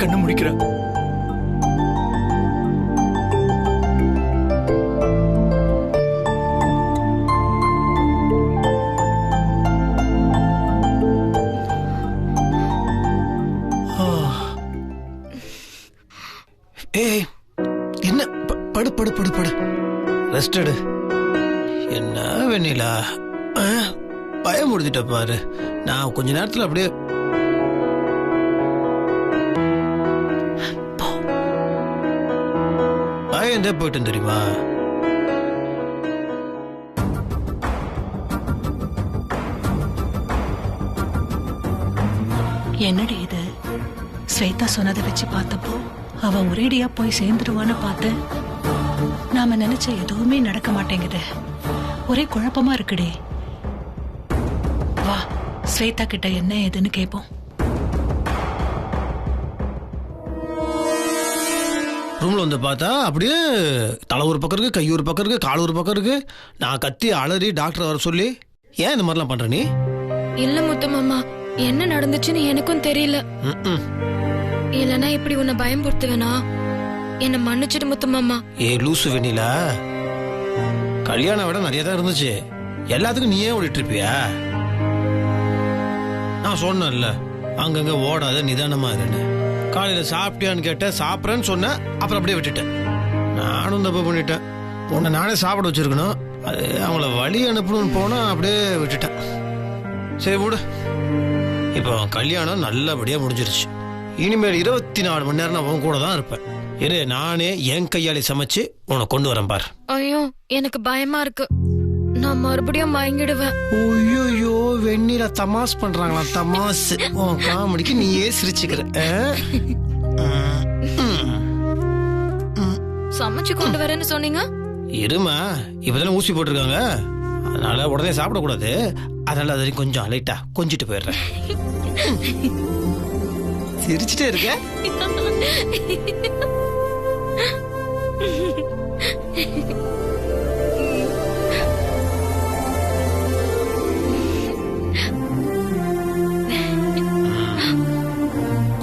கண்ணு முடிக்கிறா. ஏய், என்ன படு படு படு படு, ரெஸ்ட் எடு. என்ன வெண்ணிலா, பயம் முடிஞ்சிட்ட பாரு. நான் கொஞ்ச நேரத்தில் அப்படியே பயந்தே போயிட்டேன் தெரியுமா? என்னடி இது? ஸ்வேதா சொன்னதை வச்சு பார்த்தப்போ அவ ஒரேடியா போய் சேர்ந்துடுவான்னு பார்த்தேன். நாம நினைச்ச எதுவுமே நடக்க மாட்டேங்குது. ஒரே குழப்பமா இருக்குடி. வா, ஸ்வேதா கிட்ட என்ன ஏதுன்னு கேட்போம். ரூம்ல வந்து பார்த்தா அப்படியே தலை ஒரு பக்கம் இருக்கு, கை ஒரு பக்கம் இருக்கு, கால் ஒரு பக்கம் இருக்கு. நான் கத்தி அலறி டாக்டர் வர சொல்லி, ஏன் இந்த மாதிரிலாம் பண்ற நீ? இல்ல முத்து மாமா, என்ன நடந்துச்சுன்னு எனக்கும் தெரியல. இல்லனா இப்படி உன்னை பயம்படுத்துவேனா? என்ன மன்னிச்சிடு முத்து மாமா. ஏ லூசு வெண்ணிலா, கல்யாணம் விட நிறைய தான் இருந்துச்சு. எல்லாத்துக்கும் நீயே ஓடிட்டு இருப்பியா? நான் சொன்னேன்ல, அங்கங்க ஓடாத, நிதானமா இருன்னு. காலையில சாப்பிட்டியான்னு கேட்டேன், சாப்பிட்றேன்னு சொன்னேன். அப்புறம் அப்படியே விட்டுட்டேன். நானும் தப்பு பண்ணிட்டேன். உன்னை நானே சாப்பிட வச்சிருக்கணும். அது அவங்கள வழி அனுப்பணும்னு போனா அப்படியே விட்டுட்டேன். சரி விடு. இப்போ கல்யாணம் நல்லபடியா முடிஞ்சிருச்சு. இனிமேல் 24 மணி நேரம் நான் உன் கூட தான் இருப்பேன். இரு, நானே என் கையாலே சமைச்சு உன்னை கொண்டு வரேன் பார். ஐயோ, எனக்கு பயமா இருக்கு. நான் மறுபடியும் மயங்கிடுவேன். ஓய்யோ, வெண்ணில தமாஸ் பண்றாங்களா? தமாஸ் காமெடிக்கு நீயே சிரிச்சுக்கிற. சமைச்சு கொண்டு வரேன்னு சொன்னீங்க. இருமா, இப்பதானே ஊசி போட்டிருக்காங்க, அதனால உடனே சாப்பிடக்கூடாது. அதனால அதை கொஞ்சம் லைட்டா கொஞ்சிட்டு போயிடுறேன். சிரிச்சுட்டே இருக்க.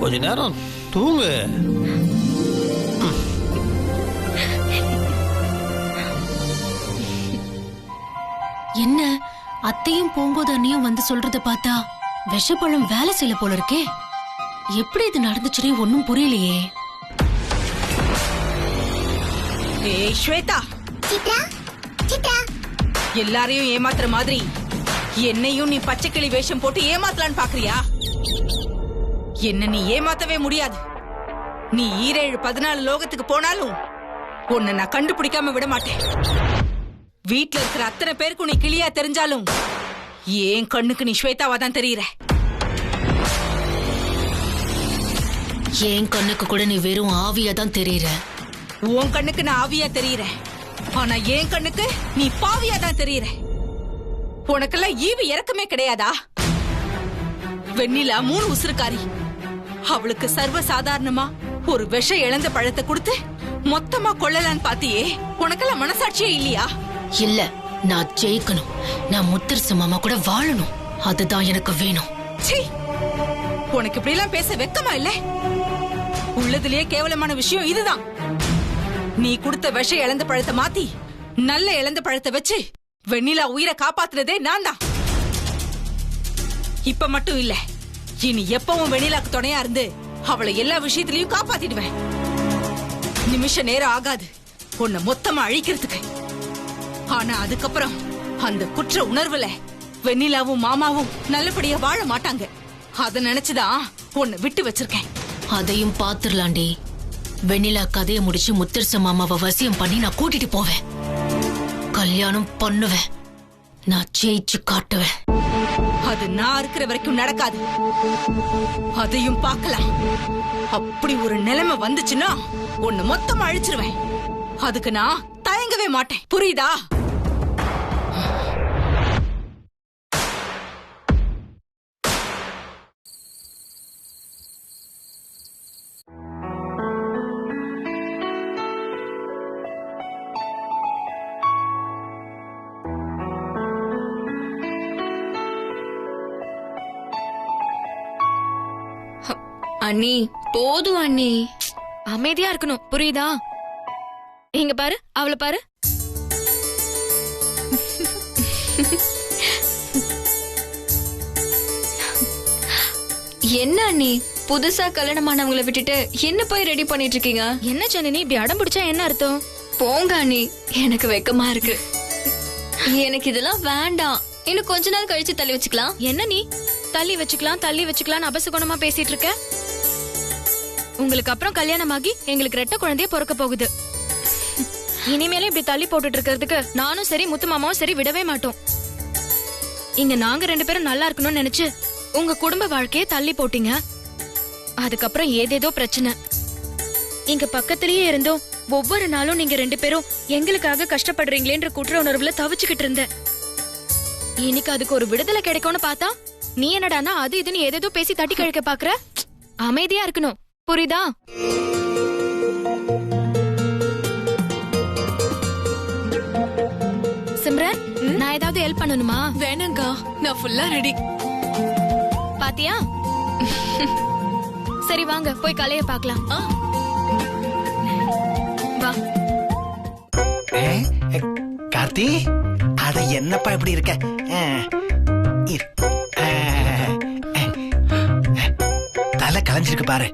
கொஞ்ச நேரம் தூங்கு. என்ன அத்தையும் பூங்கோத அண்ணியும் வந்து சொல்றத பார்த்தா விஷப்பழம் வேலை செய்யல போல இருக்கே. எப்படி இது நடந்துச்சுனே ஒன்னும் புரியலையே. ஏய் ஸ்வேதா, எல்லாரையும் ஏமாத்துற மாதிரி என்னையும் நீ பச்சைக்கிளி வேஷம் போட்டு ஏமாத்தலான்னு பாக்குறியா? என்ன நீ ஏமாத்தவே முடியாது. நீ 17-14 லோகத்துக்கு போனாலும் உன்னை நான் கண்டுபிடிக்காம விட மாட்டேன். வீட்டுல இருக்கிற அத்தனை பேருக்கு நீ கிளியா தெரிஞ்சாலும் ஏன் கண்ணுக்கு நீ ஸ்வேதாவா தான் தெரியுற. என் கண்ணுக்கு கூட நீ வெறும் ஆவியா தான் தெரியுற. உன் கண்ணுக்கு நான் ஆவியா தெரியுறேன், ஆனா என் கண்ணுக்கு நீ பாவியா தான் தெரியுற. உனக்கெல்லாம் ஈவு இறக்கமே கிடையாதா? வெண்ணிலா 3 உசுருக்காரி. அவளுக்கு சர்வ சாதாரணமா ஒரு விஷ இழந்த பழத்தை கொடுத்து மொத்தமா கொள்ளலான்னு பாத்தியே. உனக்கெல்லாம் மனசாட்சியே இல்லையா? இல்ல, நான் ஜெயிக்கணும். நான் முத்தரசு மாமா கூட வாழணும். அதுதான் எனக்கு வேணும். சீ, உனக்கு இப்படி எல்லாம் பேச வெக்கமா இல்ல? உள்ளதுலயே கேவலமான விஷயம் இதுதான். நீ கொடுத்த விஷ இழந்த பழத்தை மாத்தி நல்ல இழந்த பழத்தை வச்சு வெண்ணிலா உயிரை காப்பாத்துறதே நான் தான். இப்ப மட்டும் இல்ல, இனி எப்பவும் வெண்ணிலாக்கு துணையா இருந்து அவளை எல்லா விஷயத்திலயும் காப்பாத்திடுவேன். நிமிஷ நேரம் ஆகாது உன்னை மொத்தமா அழிக்கிறதுக்கு. ஆனா அதுக்கப்புறம் அந்த குற்ற உணர்வுல வெண்ணிலாவும் மாமாவும் நல்லபடியா வாழ மாட்டாங்க. அத நினைச்சுதான் உன்னை விட்டு வச்சிருக்கேன். அதையும் பாத்துரலாண்டி. வெண்ணிலா கதையை முடிச்சு முத்தரசு மாமாவை வசியம் பண்ணி நான் கூட்டிட்டு போவேன். கல்யாணம் பண்ணுவேன். நான் ஜெயிச்சு காட்டுவேன். அது நான் இருக்கிற வரைக்கும் நடக்காது. அதையும் பார்க்கலாம். அப்படி ஒரு நிலைமை வந்துச்சுன்னா உன்னை மொத்தமா அழிச்சிருவேன். அதுக்கு நான் தயங்கவே மாட்டேன். புரியுதா? அண்ணி போதும் அண்ணி. அமைதியா இருக்கணும் புரியுதா? இங்க பாரு, அவளை பாரு. என்ன அண்ணி புதுசா கல்யாணமானவங்களை விட்டுட்டு என்ன போய் ரெடி பண்ணிட்டு இருக்கீங்க? என்ன ஜனனி இப்படி அடம் பிடிச்சா என்ன அர்த்தம்? போங்க அண்ணி, எனக்கு வெக்கமா இருக்கு. எனக்கு இதெல்லாம் வேண்டாம். இன்னும் கொஞ்ச நாள் கழிச்சு தள்ளி வச்சுக்கலாம். என்ன நீ தள்ளி வச்சுக்கலாம்னு அபசகுணமா பேசிட்டு இருக்க? உங்களுக்கு அப்புறம் கல்யாணமாகி எங்களுக்கு ரெட்டை குழந்தைய பிறக்க போகுது. இனிமேல இப்படி தள்ளி போட்டுட்டு இருக்கிறதுக்கு நானும் சரி முத்து மாமாவும் சரி விடவே மாட்டோம். இங்க நாங்க 2 பேரும் நல்லா இருக்கணும்னு நினைச்சு உங்க குடும்ப வாழ்க்கையை தள்ளி போட்டீங்க. அதுக்கப்புறம் ஏதேதோ பிரச்சனை. இங்க பக்கத்திலேயே இருந்தோம். ஒவ்வொரு நாளும் நீங்க 2 பேரும் எங்களுக்காக கஷ்டப்படுறீங்களேன்ற குற்ற உணர்வுல தவிச்சுக்கிட்டு இருந்த. இன்னைக்கு அதுக்கு ஒரு விடுதலை கிடைக்கும்னு பார்த்தா நீ என்னடானா அது இதுன்னு ஏதேதோ பேசி தட்டி கழிக்க பாக்குற. அமைதியா இருக்கணும் புரியுதா? சிம்ரன், நான் ஏதாவது ஹெல்ப் பண்ணணுமா? வேணாங்கா, நான் ஃபுல்லா ரெடி. பாத்தியா? சரி வாங்க போய் கலைய பார்க்கலாம். வா. கார்த்தி, அட என்னப்பா இப்படி இருக்க? தலை கலைஞ்சிருக்கு பாரு.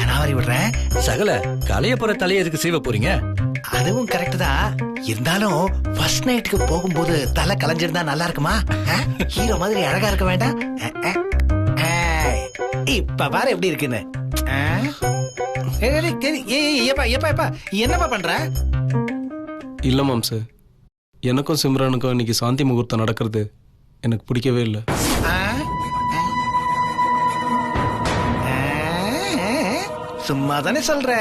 நான் வரி விடுறேன். சகல கலைய போற தலைய எதுக்கு சீவ போறீங்க? அதுவும் கரெக்ட் தான். இருந்தாலும் ஃபர்ஸ்ட் நைட்டுக்கு போகும்போது தலை கலைஞ்சிருந்தா நல்லா இருக்குமா? ஹீரோ மாதிரி அழகா இருக்க வேண்டாம்? இப்ப பாரு எப்படி இருக்குன்னு. என்னப்பா பண்ற? இல்ல மாம்சு, எனக்கும் சிம்ரனுக்கும் இன்னைக்கு சாந்தி முகூர்த்தம் நடக்கிறது எனக்கு பிடிக்கவே இல்லை. சும்மா தானே சொல்ற.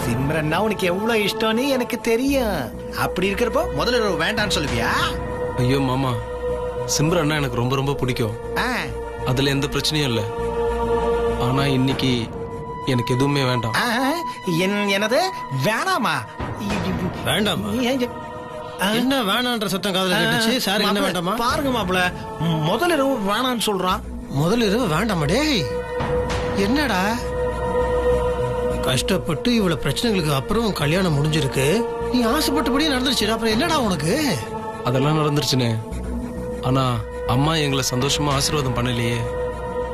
சிம்ரன்னா உனக்கு எவ்வளவு இஷ்டம்னு எனக்கு தெரியும். அப்படி இருக்கிறப்போ முதல்ல வேண்டான்னு சொல்லுவியா? ஐயோ மாமா, சிம்ரன்னா எனக்கு ரொம்ப ரொம்ப பிடிக்கும். அதுல எந்த பிரச்சனையும் இல்லை. ஆனா இன்னைக்கு எனக்கு எதுவுமே வேண்டாம். என்னது வேணாமா? வேண்டாமா? என்ன வேணான்ற சத்தம் காதுல கேட்டுச்சு. சார் என்ன வேண்டாமா? பாருங்க மாப்பிள, முதல் இரவு வேணான்னு சொல்றான். முதல் இரவு வேண்டாமா? டேய் என்னடா கஷ்டப்பட்டு இவ்வளவு பிரச்சனைகளுக்கு அப்புறம் கல்யாணம் முடிஞ்சிருக்கு. நீ ஆசைப்பட்டபடியே நடந்துருச்சு. அப்புறம் என்னடா உனக்கு? அதெல்லாம் நடந்துருச்சுனே. ஆனா அம்மா எங்களை சந்தோஷமா ஆசீர்வாதம் பண்ணலையே.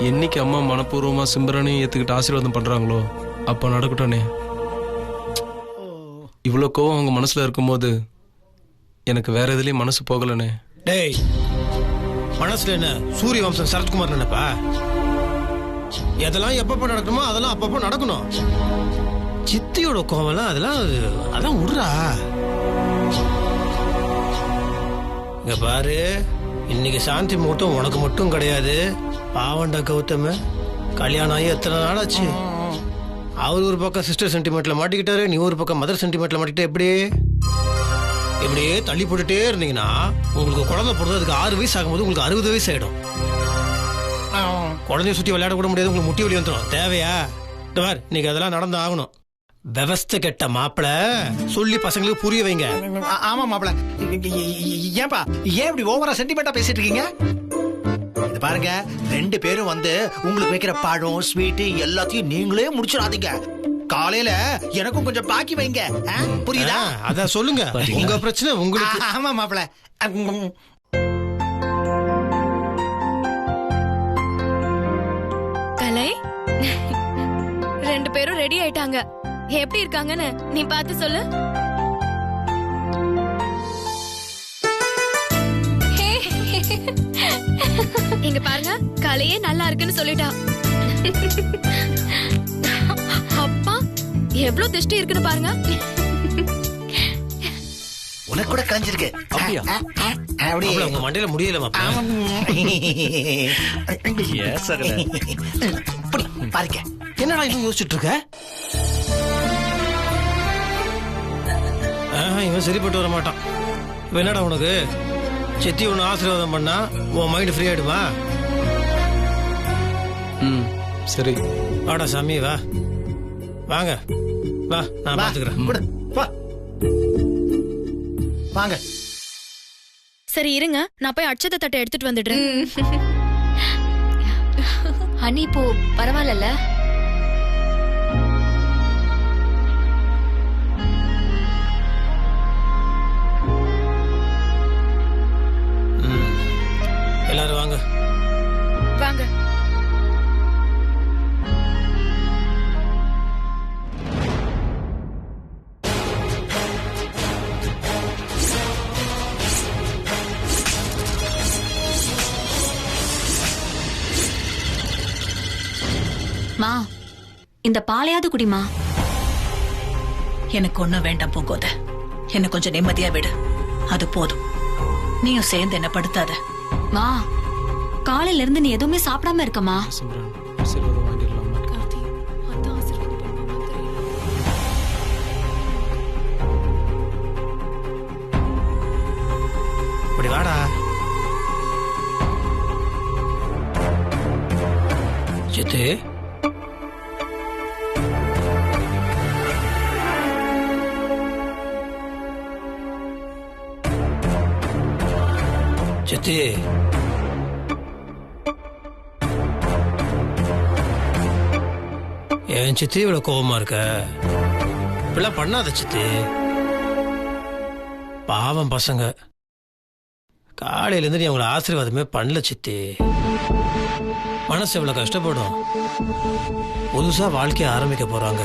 என்னைக்கு அம்மா மனப்பூர்வமா சிம்ரனையும் ஏத்துக்கிட்டு ஆசீர்வாதம் பண்றாங்களோ அப்ப நடக்கட்டோனே. இவ்வளவு கோவம் அவங்க மனசுல இருக்கும்போது எனக்கு வேற எதுலயும் மனசு போகலனே. டேய் மனசுல என்ன சூரிய வம்சம் சரத்குமார் நினைப்பா? எதெல்லாம் எப்பப்ப நடக்கணுமோ அதெல்லாம் அப்பப்போ நடக்கணும். சித்தியோட கோவம்லாம் அதெல்லாம் விடுறா. இங்க பாரு, இன்னைக்கு சாந்தி முகூர்த்தம் உனக்கு மட்டும் கிடையாது. பாவண்டா கௌதம கல்யாணம் ஆகி எத்தனை நாள் ஆச்சு. அவர் ஒரு பக்கம் சிஸ்டர் சென்டிமெண்ட்ல மாட்டிக்கிட்டாரு, நீ ஒரு பக்கம் மதர் சென்டிமெண்ட்ல மாட்டிக்கிட்ட. இப்படியே தள்ளி போட்டுட்டே இருந்தீங்கன்னா உங்களுக்கு குழந்தை பிறந்ததுக்கு 6 வயசு ஆகும்போது உங்களுக்கு 60 வயசு ஆயிடும். குழந்தைய சுத்தி விளையாட கூட முடியாது. உங்களுக்கு முட்டி வலி வந்துடும். தேவையா? இன்னைக்கு அதெல்லாம் நடந்து ஆகணும். விவஸ்தை கெட்ட மாப்பிள சொல்லி பசங்களுக்கு புரிய வைங்க. ஆமா மாப்பிள. ஏன்பா ஏன் இப்படி ஓவரா சென்டிமெண்டா பேசிட்டு இருக்கீங்க? இது பாருங்க, 2 பேரும் வந்து உங்களுக்கு வைக்கிற பழம் ஸ்வீட் எல்லாத்தையும் நீங்களே முடிச்சிடாதீங்க. காலையில எனக்கும் கொஞ்சம் பாக்கி வைங்க. புரியுதா? அத சொல்லுங்க. உங்க பிரச்சனை உங்களுக்கு. ஆமா மாப்பிள. கலை 2 பேரும் ரெடி ஆயிட்டாங்க. எப்படி இருக்காங்கன்னு நீ பார்த்து சொல்லு. இங்க பாருங்க, கலையே நல்லா இருக்குன்னு சொல்லிட்டா. அப்பா எவ்வளவு திருஷ்டி இருக்குன்னு பாருங்க. உனக்கு கூட கலைஞ்சிருக்கு. அப்படியா? அப்படியே உங்க மண்டையில முடியல பாருங்க. என்னடா இன்னும் யோசிச்சுட்டு இருக்க? இவன் சரிப்பட்டு வர மாட்டான். இப்ப என்னடா உனக்கு? சித்தி ஒண்ணு ஆசீர்வாதம் பண்ணா உன் மைண்ட் ஃப்ரீ ஆயிடுமா? சரி வாடா சாமி, வா வாங்க வா, நான் பாத்துக்கிறேன். வாங்க. சரி இருங்க, நான் போய் அட்சத தட்டை எடுத்துட்டு வந்துடுறேன். அண்ணி இப்போ பரவாயில்ல? எல்லாரும் வாங்க வாங்க. மா, இந்த பாலையாவது குடிமா. எனக்கு ஒண்ணும் வேண்டாம் பூங்கோத. என்ன கொஞ்சம் நிம்மதியா விடு, அது போதும். நீயும் சேர்ந்து என்ன படுத்தாத. மா, காலையில இருந்து நீ எதுவுமே சாப்பிடாம இருக்கமா? சிம்ரன் ஆசீர்வாதம் வாங்கிடலாமா? இப்படி வாடா. சித்து, சித்தி, என் சித்தி இவ்வளவு கோபமா இருக்க? இப்படிலாம் பண்ணாத சித்தி. பாவம் பசங்க, காலையில இருந்து நீ அவங்கள ஆசீர்வாதமே பண்ணல சித்தி. மனசு எவ்வளவு கஷ்டப்படும். புதுசா வாழ்க்கைய ஆரம்பிக்க போறாங்க.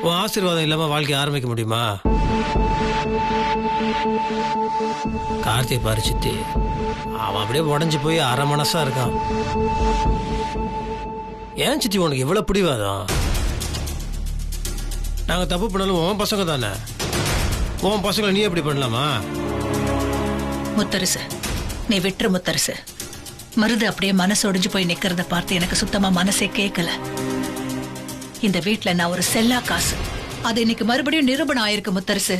உன் ஆசீர்வாதம் இல்லாம வாழ்க்கைய ஆரம்பிக்க முடியுமா? கார்த்திகை பாரு சித்தி, அவன் அப்படியே உடஞ்சு போய் அரை மனசா இருக்கான். ஏன் சித்தி உனக்கு இவ்வளவு பிடிவாதம்? நாங்க தப்பு பண்ணாலும் உன் பசங்க தானே. உன் பசங்களை நீ எப்படி பண்ணலாமா? முத்தரசு, நீ விட்டுரு முத்தரசு. மருது அப்படியே மனசு ஒடிஞ்சு போய் நிக்கிறத பார்த்து எனக்கு சுத்தமா மனசே கேட்கல. இந்த வீட்டுல நான் ஒரு செல்லா காசு. அது இன்னைக்கு மறுபடியும் நிரூபணம் ஆயிருக்கு முத்தரசு.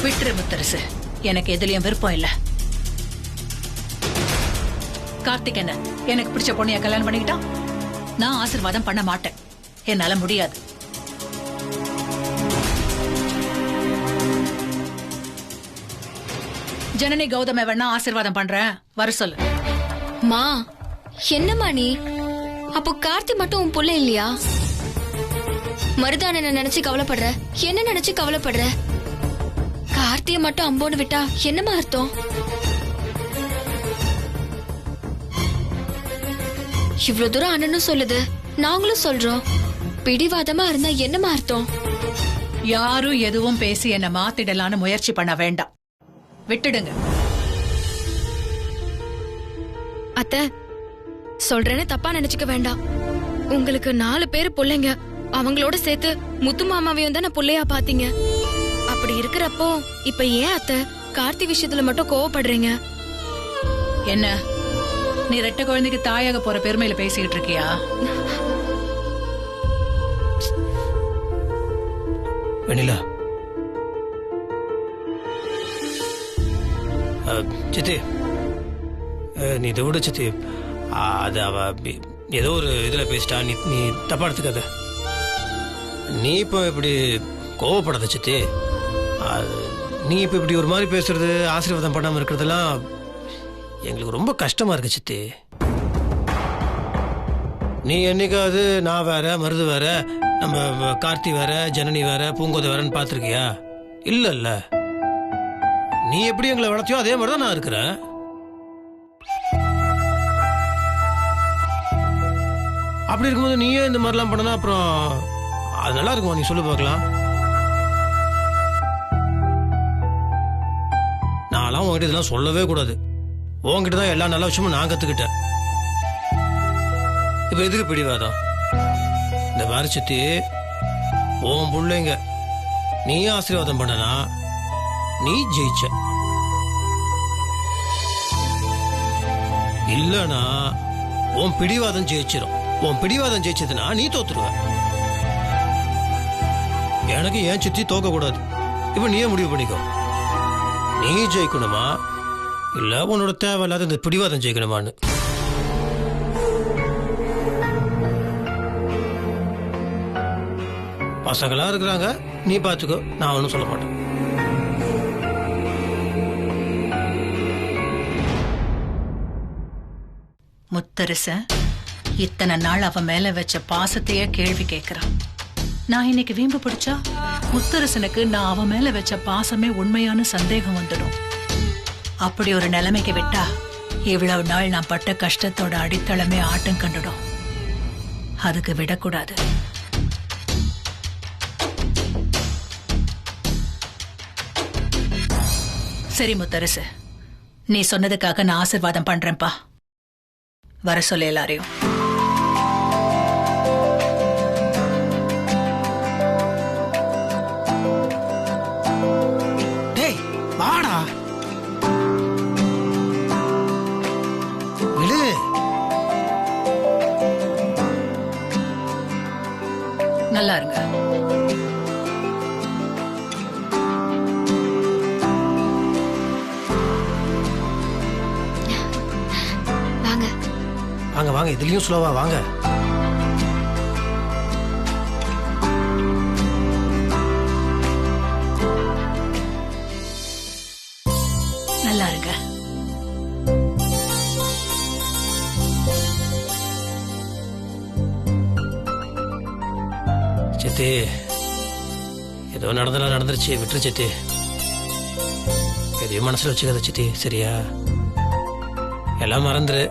விட்டுரு முத்தரசு, எனக்கு எதுலயும் விருப்பம் இல்ல. கார்த்திக் என்ன எனக்கு பிடிச்ச பொண்ணைய கல்யாணம் பண்ணிக்கிட்டான். நான் ஆசீர்வாதம் பண்ண மாட்டேன், என்னால முடியாது. ஜனனி கௌதம வேணா ஆசீர்வாதம் பண்றேன், வர சொல்லு. மா, என்னம்மா நீ? அப்போ கார்த்தி மட்டும் உன் புள்ள இல்லையா? மருதான நினைச்சு கவலைப்படுற, என்ன நினைச்சு கவலைப்படுற? கார்த்திய மட்டும் அம்போடு விட்டா என்னமா அர்த்தம்? இவ்வளவு தூரம் அண்ணனும் சொல்லுது, நாங்களும் சொல்றோம். பிடிவாதமா இருந்தா என்னமா அர்த்தம்? யாரும் எதுவும் பேசி என்ன மாத்திடலான்னு முயற்சி பண்ண வேண்டாம், விட்டுடுங்க. அத்தை, சொல்றேன்னு தப்பா நினைச்சுக்க வேண்டாம். உங்களுக்கு 4 பேர் பிள்ளைங்க. அவங்களோட சேர்த்து முத்து மாமாவையும் தானே பிள்ளையா பாத்தீங்க. அப்படி இருக்கிறப்போ இப்ப ஏன் அத்தை கார்த்தி விஷயத்துல மட்டும் கோவப்படுறீங்க? என்ன, நீ ரெட்டை குழந்தைக்கு தாயாக போற பெருமையில பேசிக்கிட்டு இருக்கியா? வெண்ணிலா, சித்தி, நீ இதை விட சித்தி. அது அவ ஏதோ ஒரு இதுல பேசிட்டா. நீ தப்பா எடுத்துக்காத. நீ இப்போ இப்படி கோவப்படாத சித்தி. நீ இப்ப இப்படி ஒரு மாதிரி பேசுறது, ஆசீர்வாதம் பண்ணாம இருக்கிறதெல்லாம் எங்களுக்கு ரொம்ப கஷ்டமா இருக்கு சித்தி. நீ என்னைக்காவது நான் வேற, மருது வேற, நம்ம கார்த்தி வேற, ஜனனி வேற, பூங்கோதை வேறன்னு பாத்திருக்கியா? இல்ல. நீ எப்படி எங்களை வளர்த்தியோ அதே மாதிரிதான் நான் இருக்கிறேன். அப்படி இருக்கும்போது நீயே இந்த மாதிரிலாம் பண்ணனா அப்புறம் அது நல்லா இருக்குமா? நீ சொல்லு பார்க்கலாம். நான்லாம் உங்ககிட்ட இதெல்லாம் சொல்லவே கூடாது. உங்ககிட்ட தான் எல்லா நல்ல விஷயமும் நான் கத்துக்கிட்டேன். இப்ப எதுக்கு பிடிவாதம்? இந்த மாதிரி சித்தி, உன் பிள்ளைங்க நீ ஆசீர்வாதம் பண்ணனா நீ ஜெயிச்ச. இல்லனா உன் பிடிவாதம் ஜெயிச்சிடும். உன் பிடிவாதம் ஜெயிச்சதுன்னா நீ தோத்துருவ. எனக்கு ஏன் சித்தி தோக்க கூடாது. இப்ப நீயே முடிவு பண்ணிக்கோ. நீ ஜெயிக்கணுமா இல்ல உன்னோட தேவையில்லாத இந்த பிடிவாதம் ஜெயிக்கணுமான்னு. பசங்களா இருக்கிறாங்க, நீ பாத்துக்கோ. நான் ஒன்னும் சொல்ல மாட்டேன். முத்தரச, இத்தனை நாள் அவன் மேல வச்ச பாசத்தையே கேள்வி கேட்கிறான். நான் இன்னைக்கு வீம்பு பிடிச்சா முத்தரசனுக்கு நான் அவன் மேல வச்ச பாசமே உண்மையான சந்தேகம் வந்துடும். அப்படி ஒரு நிலைமைக்கு விட்டா இவ்வளவு நாள் நான் பட்ட கஷ்டத்தோட அடித்தளமே ஆட்டம் கண்டுடும். அதுக்கு விடக்கூடாது. சரி முத்தரசு, நீ சொன்னதுக்காக நான் ஆசீர்வாதம் பண்றேன்ப்பா. வர சொல்ல எல்லாரையும். டேய் வாடா. விடு. நல்லா இருங்க. வாங்க வாங்க, இதுலயும் ஸ்லோவா வாங்க. நல்லா இருங்க. சித்தி, ஏதோ நடந்தெல்லாம் நடந்துருச்சு, விட்டுரு சித்தி. எதையும் மனசுல வச்சுக்காத சித்தி, சரியா? எல்லாம் மறந்துரு.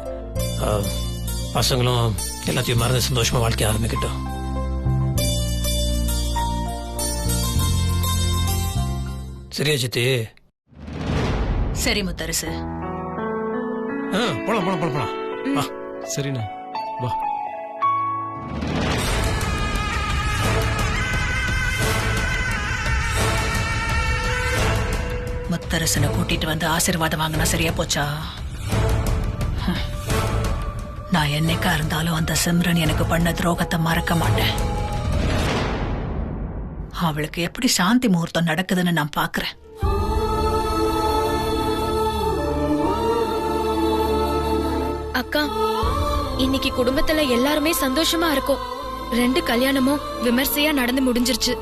பசங்களும் எல்லாத்தையும் மறந்து சந்தோஷமா வாழ்க்கை ஆரம்பிக்கட்டும். சரியா சித்தி? சரி முத்தரசு. போலாம் போலாம் போலாம் போலாம். வா. சரிண்ணே, வா. முத்தரசனை கூட்டிட்டு வந்து ஆசீர்வாதம் வாங்கினா சரியா போச்சா? நான் என்னைக்கா இருந்தாலும் அந்த சிம்ரன் எனக்கு பண்ண துரோகத்தை மறக்க மாட்டேன். அவளுக்கு எப்படி சாந்தி முகூர்த்தம் நடக்குதுன்னு நான் பாக்குறேன். அக்கா, இன்னைக்கு குடும்பத்துல எல்லாருமே சந்தோஷமா இருக்கும். 2 கல்யாணமும் விமர்சையா நடந்து முடிஞ்சிருச்சு.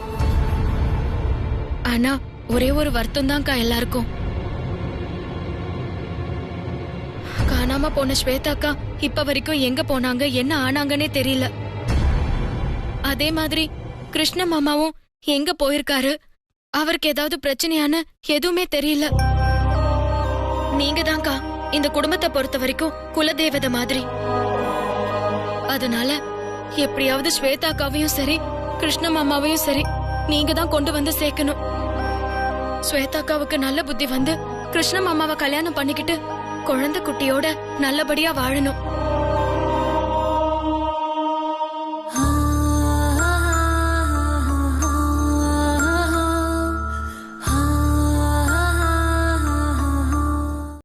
ஆனா ஒரே ஒரு வருத்தம் தான்க்கா எல்லாருக்கும். காணாம போன ஸ்வேதாக்கா இப்ப வரைக்கும் எங்க போனாங்க, என்ன ஆனாங்கன்னே தெரியல. அதே மாதிரி கிருஷ்ண மாமாவும் எங்க போயிருக்காரு, அவருக்கு ஏதாவது பிரச்சனையான்னு எதுவுமே தெரியல. நீங்க தான்க்கா இந்த குடும்பத்தை பொறுத்த வரைக்கும் குலதேவதை மாதிரி. அதனால எப்படியாவது ஸ்வேதாக்காவையும் சரி கிருஷ்ண மாமாவையும் சரி நீங்க தான் கொண்டு வந்து சேர்க்கணும். ஸ்வேதாக்காவுக்கு நல்ல புத்தி வந்து கிருஷ்ண மாமாவை கல்யாணம் பண்ணிக்கிட்டு குழந்தை குட்டியோட நல்லபடியா வாழணும்.